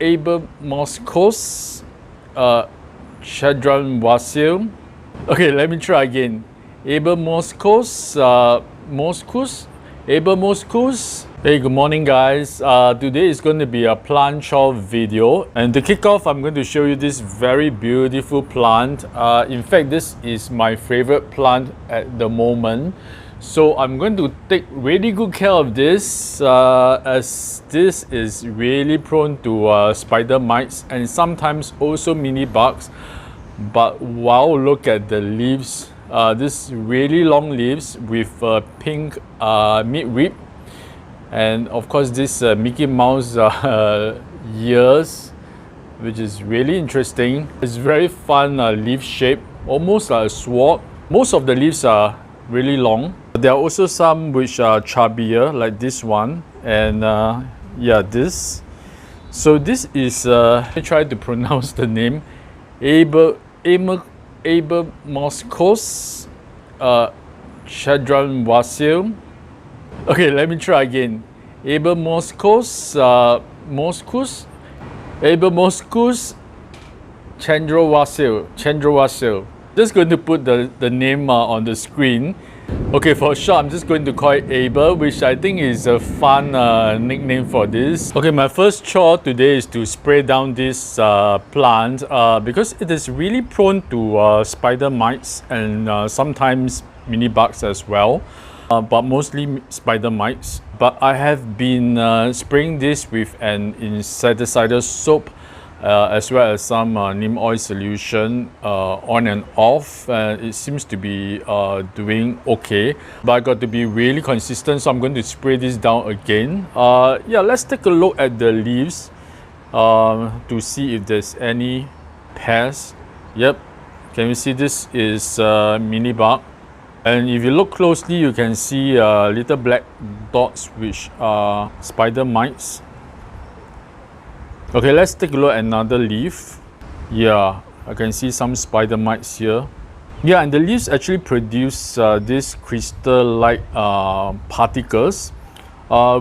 Abelmoschus, cendrawasih. Okay, let me try again. Abelmoschus, Abelmoschus. Hey, good morning guys. Today is going to be a plant chore video, and to kick off I'm going to show you this very beautiful plant. In fact, this is my favorite plant at the moment. So I'm going to take really good care of this as this is really prone to spider mites and sometimes also mini bugs. But wow, look at the leaves. This really long leaves with pink midrib, and of course this Mickey Mouse ears, which is really interesting. It's very fun leaf shape, almost like a sword. Most of the leaves are really long. There are also some which are chubbier, like this one, and yeah, this. So this is I try to pronounce the name, Abelmoschus, cendrawasih. Okay, let me try again. Abelmoschus, Abelmoschus, cendrawasih. Just going to put the name on the screen. Okay, for short, I'm just going to call it Abel, which I think is a fun nickname for this. Okay, my first chore today is to spray down this plant because it is really prone to spider mites and sometimes mini bugs as well, but mostly spider mites. But I have been spraying this with an insecticidal soap as well as some neem oil solution on and off, and it seems to be doing okay, but I got to be really consistent, so I'm going to spray this down again. Yeah, let's take a look at the leaves to see if there's any pests. Yep, can you see this is mini bug, and if you look closely you can see little black dots which are spider mites. Okay, let's take a look at another leaf. Yeah, I can see some spider mites here. Yeah, and the leaves actually produce these crystal-like particles,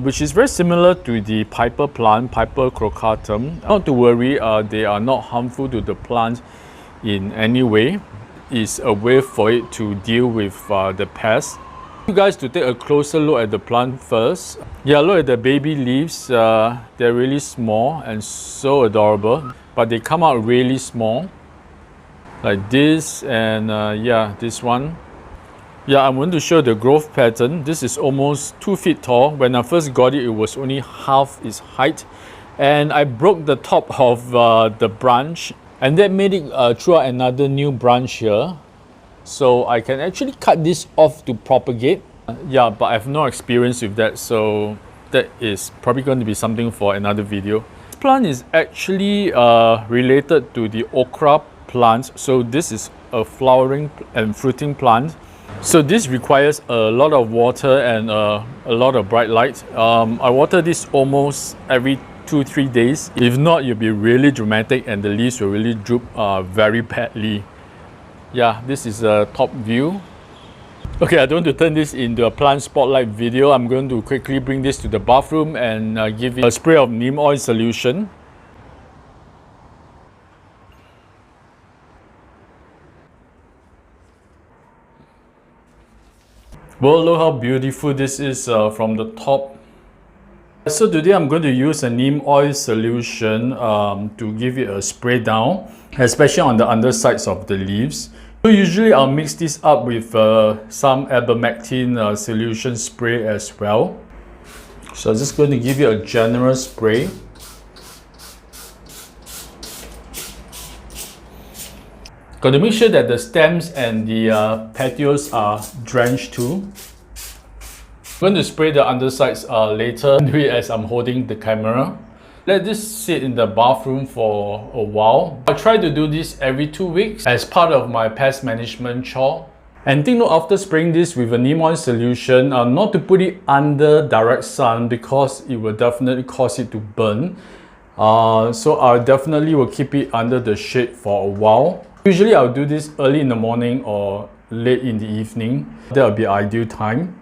which is very similar to the piper plant, Piper crocatum. Not to worry, they are not harmful to the plant in any way. It's a way for it to deal with the pests. You guys to take a closer look at the plant first. Yeah, look at the baby leaves. They're really small and so adorable, but they come out really small like this, and yeah, this one. Yeah, I'm going to show the growth pattern. This is almost 2 feet tall. When I first got it, it was only half its height, and I broke the top of the branch, and that made it through another new branch here. So I can actually cut this off to propagate. Yeah, but I have no experience with that, so that is probably going to be something for another video. This plant is actually related to the okra plant. So this is a flowering and fruiting plant. So this requires a lot of water and a lot of bright light. I water this almost every 2-3 days. If not, you'll be really dramatic and the leaves will really droop very badly. Yeah, this is a top view. Okay, I don't want to turn this into a plant spotlight video. I'm going to quickly bring this to the bathroom and give it a spray of neem oil solution. Well, look how beautiful this is from the top. So today I'm going to use a neem oil solution to give it a spray down, especially on the undersides of the leaves. So usually I'll mix this up with some ivermectin solution spray as well. So I'm just going to give you a generous spray. Got to make sure that the stems and the petioles are drenched too. I'm going to spray the undersides later, do it as I'm holding the camera. Let this sit in the bathroom for a while. I try to do this every 2 weeks as part of my pest management chore. And take note, after spraying this with a neem oil solution, not to put it under direct sun because it will definitely cause it to burn. So I definitely will keep it under the shade for a while. Usually I'll do this early in the morning or late in the evening. That will be ideal time.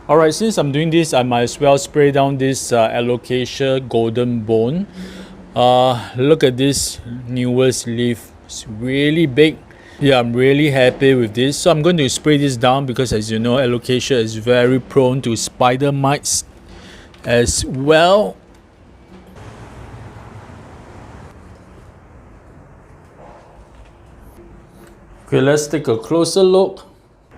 Alright, since I'm doing this, I might as well spray down this alocasia golden bone. Look at this newest leaf. It's really big. Yeah, I'm really happy with this. So I'm going to spray this down because, as you know, alocasia is very prone to spider mites as well. Okay, let's take a closer look.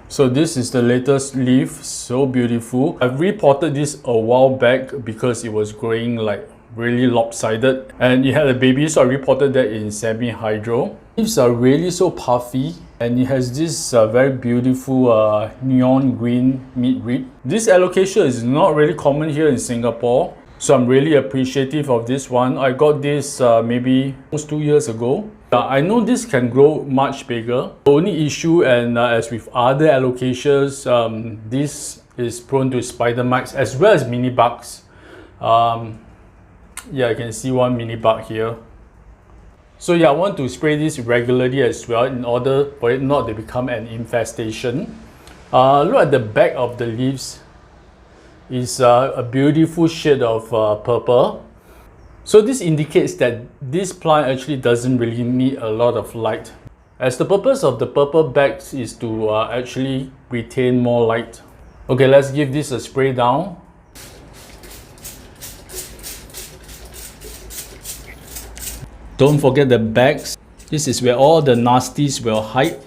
So this is the latest leaf, so beautiful. I've repotted this a while back because it was growing like really lopsided and it had a baby, so I repotted that in semi-hydro. Leaves are really so puffy and it has this very beautiful neon green midrib. This alocasia is not really common here in Singapore, so I'm really appreciative of this one. I got this maybe almost 2 years ago. I know this can grow much bigger. The only issue, and as with other alocasias, this is prone to spider mites as well as mini bugs. Yeah, you can see one mini bug here. So yeah, I want to spray this regularly as well in order for it not to become an infestation. Look at the back of the leaves. It's a beautiful shade of purple. So this indicates that this plant actually doesn't really need a lot of light, as the purpose of the purple bags is to actually retain more light. Okay, let's give this a spray down. Don't forget the bags. This is where all the nasties will hide.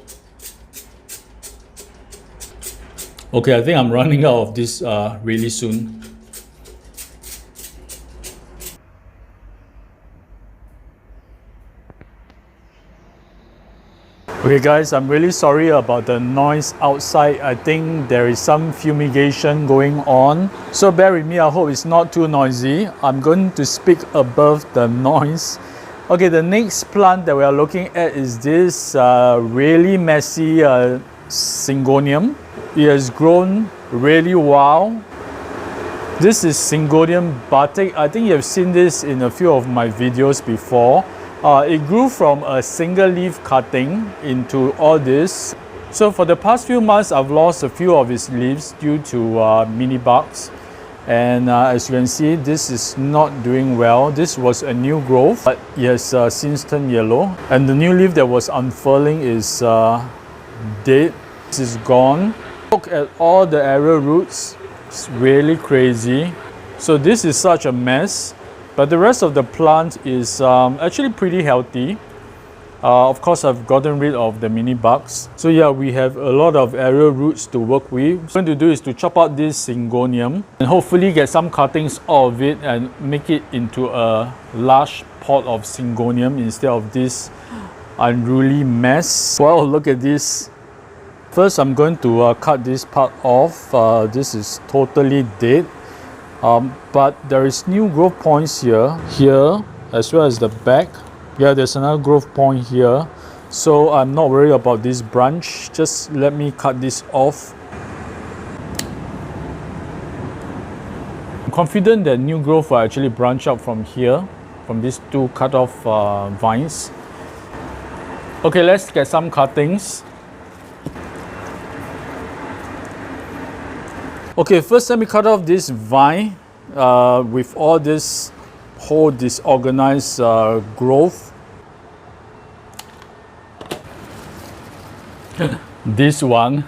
Okay, I think I'm running out of this really soon. Okay guys, I'm really sorry about the noise outside. I think there is some fumigation going on. So bear with me, I hope it's not too noisy. I'm going to speak above the noise. Okay, the next plant that we are looking at is this really messy syngonium. It has grown really well. This is Syngonium batik. I think you have seen this in a few of my videos before. It grew from a single leaf cutting into all this. So for the past few months, I've lost a few of its leaves due to mini bugs. And as you can see, this is not doing well. This was a new growth, but it has since turned yellow. And the new leaf that was unfurling is dead. This is gone. Look at all the arrow roots. It's really crazy. So this is such a mess. But the rest of the plant is actually pretty healthy. Of course, I've gotten rid of the mini bugs. So yeah, we have a lot of arrow roots to work with. What I'm going to do is to chop out this Syngonium and hopefully get some cuttings out of it and make it into a large pot of Syngonium instead of this unruly mess. Well, look at this. First, I'm going to cut this part off. This is totally dead. But there is new growth points here, as well as the back. Yeah, there's another growth point here. So I'm not worried about this branch. Just let me cut this off. I'm confident that new growth will actually branch out from here, from these two cut off vines. Okay, let's get some cuttings. Okay, first let me cut off this vine with all this whole disorganized growth. This one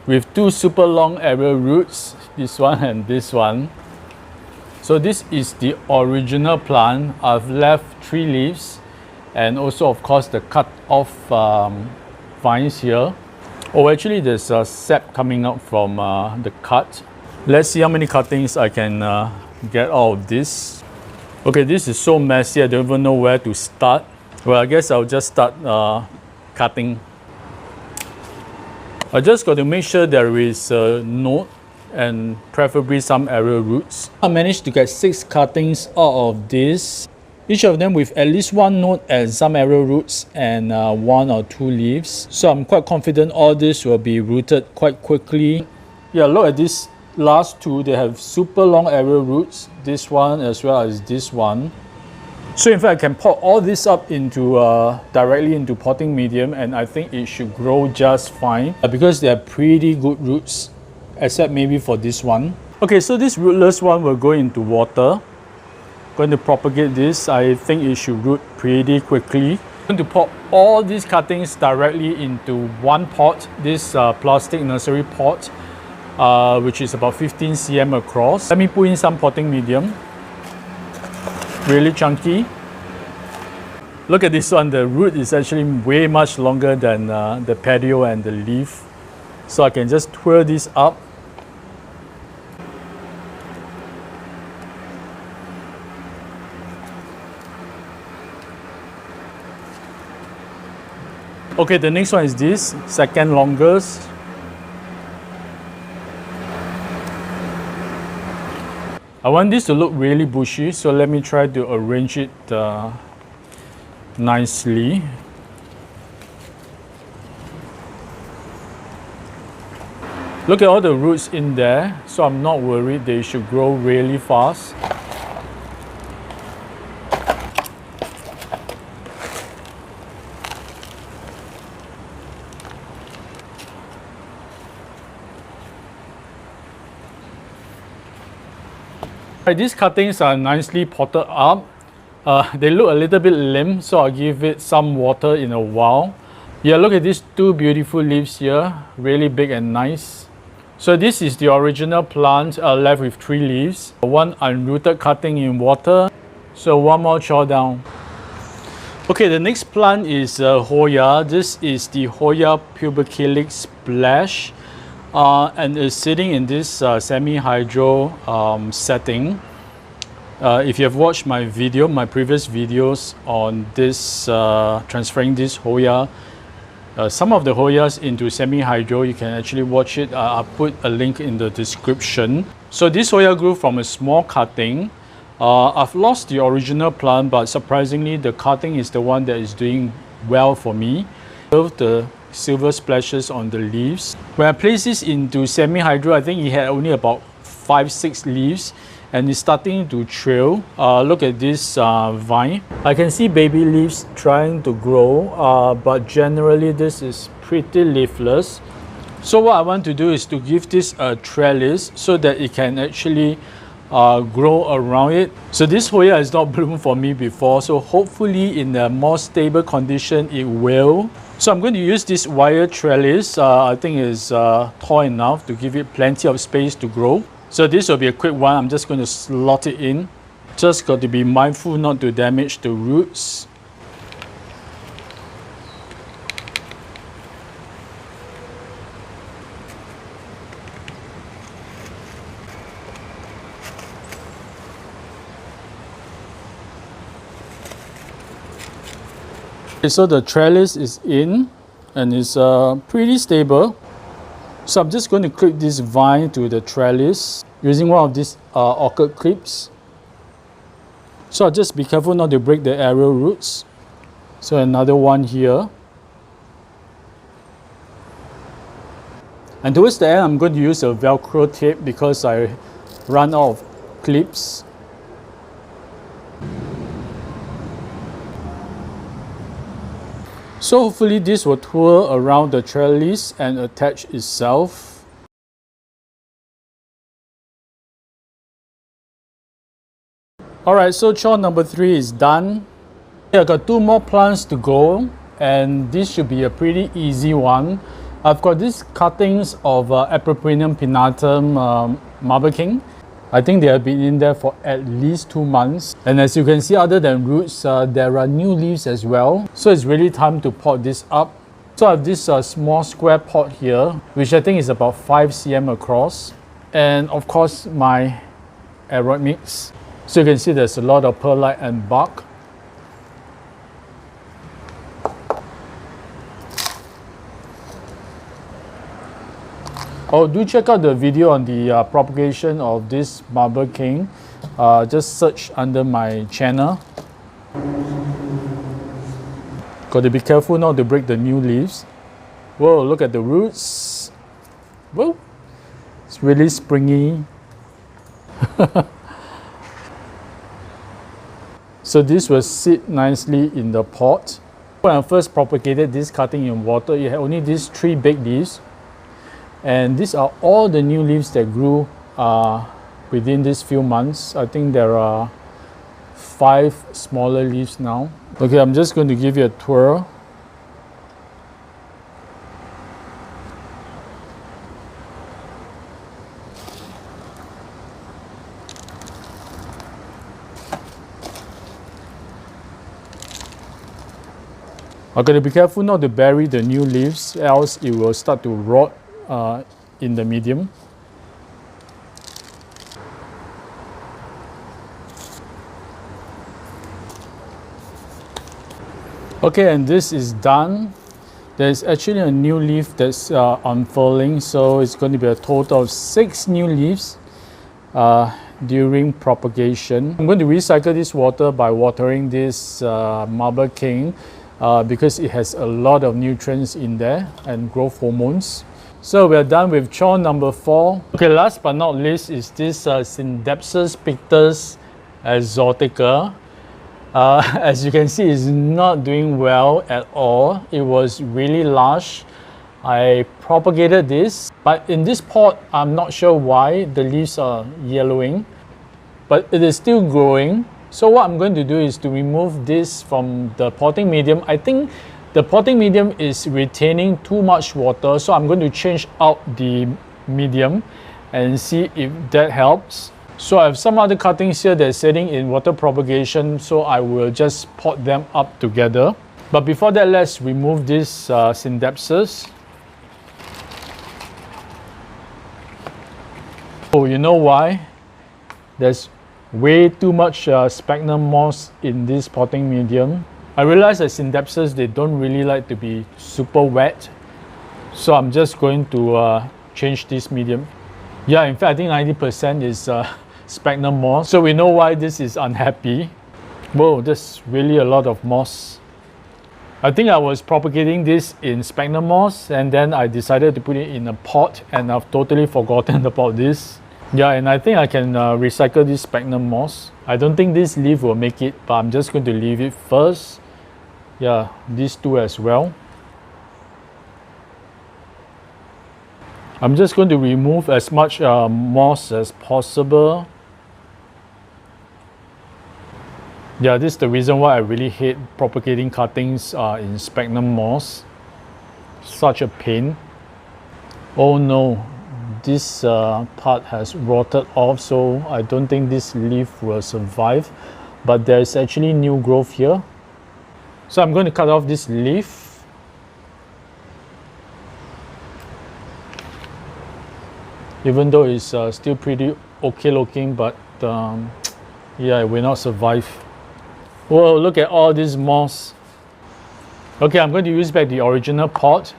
with two super long arrow roots, this one and this one. So this is the original plant. I've left 3 leaves and also of course the cut off vines here. Oh, actually there's a sap coming out from the cut. Let's see how many cuttings I can get out of this. Okay, this is so messy, I don't even know where to start. Well, I guess I'll just start cutting. I just got to make sure there is a node and preferably some arrow roots. I managed to get 6 cuttings out of this. Each of them with at least 1 node and some arrow roots and 1 or 2 leaves. So I'm quite confident all this will be rooted quite quickly. Yeah, look at these last 2. They have super long arrow roots. This one as well as this one. So in fact, I can pot all this up into directly into potting medium and I think it should grow just fine because they are pretty good roots, except maybe for this one. Okay, so this rootless one will go into water. going to propagate this. I think it should root pretty quickly. I'm going to put all these cuttings directly into one pot, this plastic nursery pot, which is about 15 cm across. Let me put in some potting medium. Really chunky. Look at this one, the root is actually way much longer than the patio and the leaf. So I can just twirl this up. Okay, the next one is this, second longest. I want this to look really bushy, so let me try to arrange it nicely. Look at all the roots in there, so I'm not worried they should grow really fast. These cuttings are nicely potted up. They look a little bit limp, so I'll give it some water in a while. Yeah, look at these two beautiful leaves here, really big and nice. So this is the original plant left with 3 leaves. One unrooted cutting in water, so one more chore down. Okay, the next plant is Hoya. This is the Hoya pubercilic splash. And is sitting in this semi-hydro setting. If you have watched my previous videos on this transferring this Hoya, some of the Hoyas into semi-hydro, you can actually watch it. I'll put a link in the description. So this Hoya grew from a small cutting. I've lost the original plant, but surprisingly the cutting is the one that is doing well for me. I love the silver splashes on the leaves. When I placed this into semi-hydro, I think it had only about 5-6 leaves and it's starting to trail. Look at this vine. I can see baby leaves trying to grow, but generally this is pretty leafless. So what I want to do is to give this a trellis so that it can actually grow around it. So this Hoya has not bloomed for me before, so hopefully in a more stable condition it will. So I'm going to use this wire trellis. I think it's tall enough to give it plenty of space to grow. So this will be a quick one. I'm just going to slot it in. Just got to be mindful not to damage the roots. Okay, so the trellis is in and it's pretty stable. So I'm just going to clip this vine to the trellis using one of these orchid clips. So I'll just be careful not to break the arrow roots. So another one here. And towards the end, I'm going to use a Velcro tape because I run out of clips. So hopefully this will twirl around the trellis and attach itself. Alright, so chore number 3 is done. I've got 2 more plants to go and this should be a pretty easy one. I've got these cuttings of Aproprinum pinnatum Marble King. I think they have been in there for at least 2 months. And as you can see, other than roots, there are new leaves as well. So it's really time to pot this up. So I have this small square pot here, which I think is about 5 cm across. And of course, my aroid mix. So you can see there's a lot of perlite and bark. Oh, do check out the video on the propagation of this Marble King. Just search under my channel. Got to be careful not to break the new leaves. Whoa, look at the roots. Whoa, it's really springy. So this will sit nicely in the pot. When I first propagated this cutting in water, it had only these 3 big leaves. And these are all the new leaves that grew within these few months. I think there are 5 smaller leaves now. Okay, I'm just going to give you a twirl. I'm going to be careful not to bury the new leaves, else it will start to rot in the medium. Okay, and this is done. There's actually a new leaf that's unfurling, so it's going to be a total of 6 new leaves during propagation. I'm going to recycle this water by watering this marble king because it has a lot of nutrients in there and growth hormones. So we're done with chore number 4. Okay, last but not least is this Cendrawasih pictus exotica. As you can see, it's not doing well at all. It was really large. I propagated this, but in this pot, I'm not sure why the leaves are yellowing, but it is still growing. So what I'm going to do is to remove this from the potting medium. I think the potting medium is retaining too much water, so I'm going to change out the medium and see if that helps. So I have some other cuttings here that's sitting in water propagation, so I will just pot them up together. But before that, let's remove this Cendrawasih. Oh, you know why? There's way too much sphagnum moss in this potting medium. I realize that Cendrawasih, they don't really like to be super wet, so I'm just going to change this medium. Yeah, in fact, I think 90% is sphagnum moss, so we know why this is unhappy. Whoa, there's really a lot of moss. I think I was propagating this in sphagnum moss, and then I decided to put it in a pot, and I've totally forgotten about this. Yeah, and I think I can recycle this sphagnum moss. I don't think this leaf will make it, but I'm just going to leave it first. Yeah, these two as well. I'm just going to remove as much moss as possible. Yeah, this is the reason why I really hate propagating cuttings in sphagnum moss. Such a pain. Oh no, this part has rotted off, so I don't think this leaf will survive. But there's actually new growth here. So I'm going to cut off this leaf. Even though it's still pretty okay looking, but yeah, it will not survive. Whoa, look at all this moss. Okay, I'm going to use back the original pot.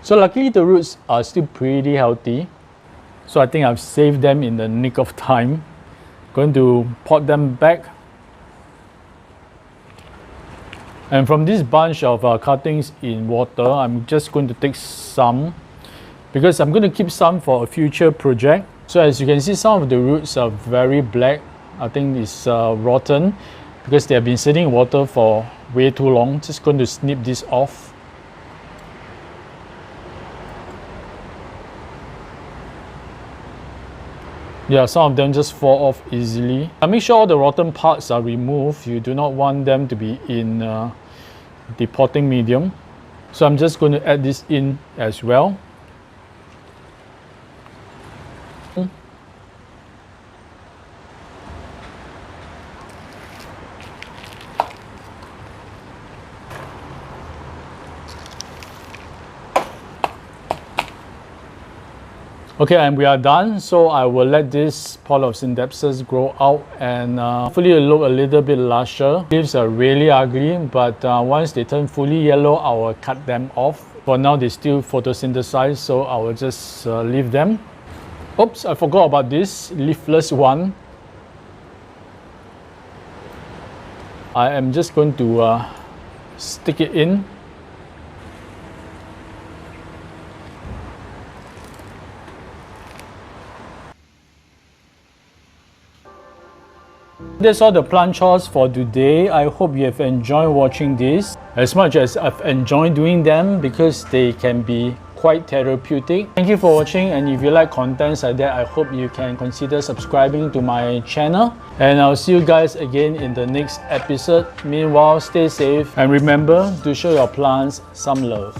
So luckily the roots are still pretty healthy. So I think I've saved them in the nick of time. Going to pot them back. And from this bunch of cuttings in water, I'm just going to take some, because I'm going to keep some for a future project. So as you can see, some of the roots are very black. I think it's rotten because they have been sitting in water for way too long. Just going to snip this off. Yeah, some of them just fall off easily. Make sure all the rotten parts are removed. You do not want them to be in the potting medium. So I'm just going to add this in as well. Okay, and we are done. So I will let this pot of Cendrawasih grow out, and hopefully it will look a little bit larger. Leaves are really ugly, but once they turn fully yellow, I will cut them off. For now, they still photosynthesize, so I will just leave them. Oops, I forgot about this leafless one. I am just going to stick it in. That's all the plant chores for today. I hope you have enjoyed watching this as much as I've enjoyed doing them, because they can be quite therapeutic. Thank you for watching, and if you like contents like that, I hope you can consider subscribing to my channel. And I'll see you guys again in the next episode. Meanwhile, stay safe and remember to show your plants some love.